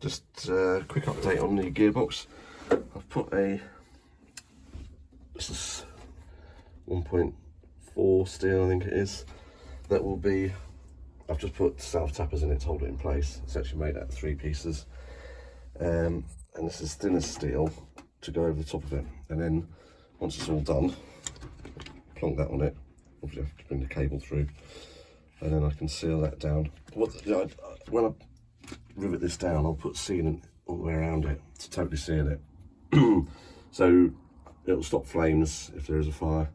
Just a quick update on the gearbox. I've put this is 1.4 steel, I think it is. That will be, I've just put self tappers in it to hold it in place. It's actually made out of 3 pieces. And this is thin as steel to go over the top of it. And then once it's all done, plonk that on it. Obviously I have to bring the cable through. And then I can seal that down. When I rivet this down, I'll put sealant all the way around it to totally seal it. So it'll stop flames if there is a fire,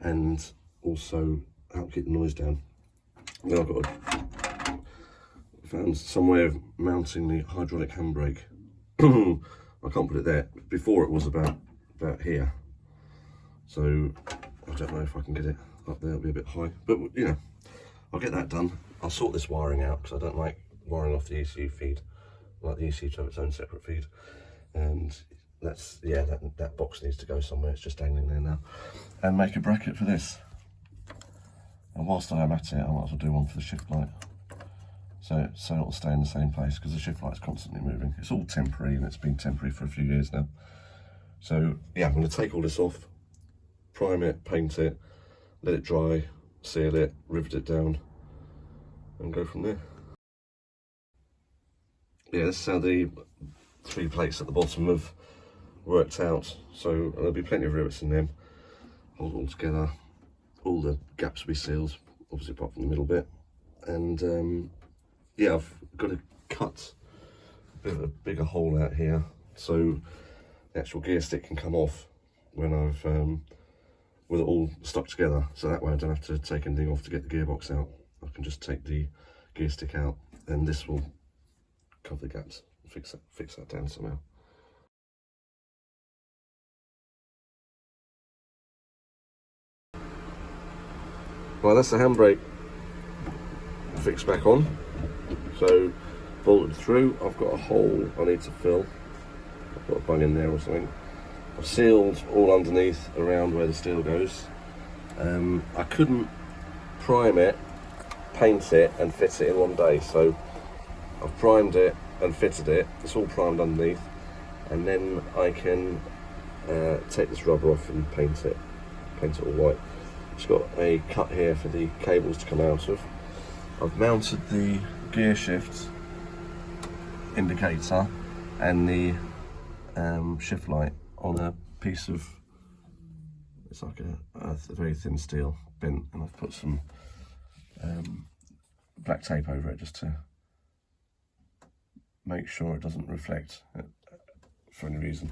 and also help keep the noise down. Then I've got found some way of mounting the hydraulic handbrake. I can't put it there. Before it was about here, so I don't know if I can get it up there. It'll be a bit high, but you know, I'll get that done. I'll sort this wiring out because I don't like wiring off the ECU feed. I like the ECU to have its own separate feed, and that's, yeah, that box needs to go somewhere. It's just dangling there now. And make a bracket for this. And whilst I am at it, I might as well do one for the shift light, so it'll stay in the same place, because the shift light's constantly moving. It's all temporary, and it's been temporary for a few years now. So yeah, I'm going to take all this off, prime it, paint it, let it dry, seal it, rivet it down, and go from there. Yeah, this is how the 3 plates at the bottom have worked out. So there'll be plenty of rivets in them. Hold it all together. All the gaps will be sealed, obviously apart from the middle bit. And yeah, I've got to cut a bit of a bigger hole out here so the actual gear stick can come off when I've with it all stuck together. So that way I don't have to take anything off to get the gearbox out. I can just take the gear stick out, and this will cover the gaps, fix that down somehow. Well, that's the handbrake fixed back on. So bolted through. I've got a hole I need to fill. I've got a bung in there or something. I've sealed all underneath around where the steel goes. I couldn't prime it, paint it and fit it in one day, so I've primed it and fitted it. It's all primed underneath, and then I can take this rubber off and paint it all white. It's got a cut here for the cables to come out of. I've mounted the gear shift indicator and the shift light on a piece of, it's like a very thin steel bent, and I've put some black tape over it just to make sure it doesn't reflect for any reason.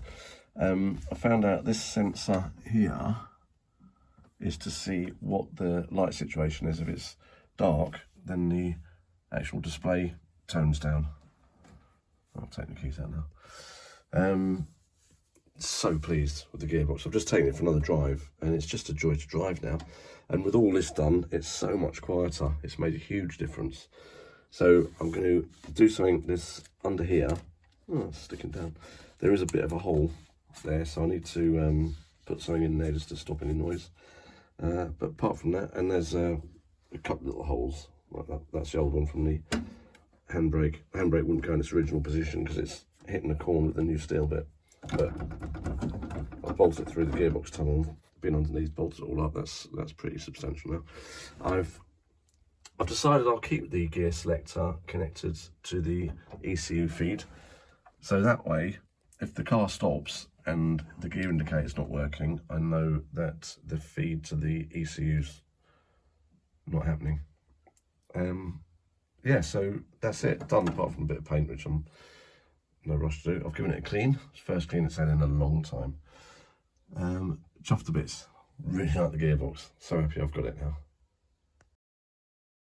I found out this sensor here is to see what the light situation is. If it's dark, then the actual display tones down. I'll take the keys out now. So pleased with the gearbox. I've just taken it for another drive, and it's just a joy to drive now. And with all this done, it's so much quieter. It's made a huge difference. So I'm going to do something this under here. Oh, it's sticking down. There is a bit of a hole there, so I need to put something in there just to stop any noise. But apart from that, and there's a couple of little holes like that. That's the old one from the handbrake. The handbrake wouldn't go in its original position because it's hitting the corner with the new steel bit. But I've bolted it through the gearbox tunnel, been underneath, bolted it all up. That's pretty substantial now. I've decided I'll keep the gear selector connected to the ECU feed, so that way if the car stops and the gear indicator's not working, I know that the feed to the ECU's not happening. Yeah, so that's it, done, apart from a bit of paint, which I'm no rush to do. I've given it a clean. It's the first clean it's had in a long time. Chuffed to bits. Really like the gearbox. So happy I've got it now.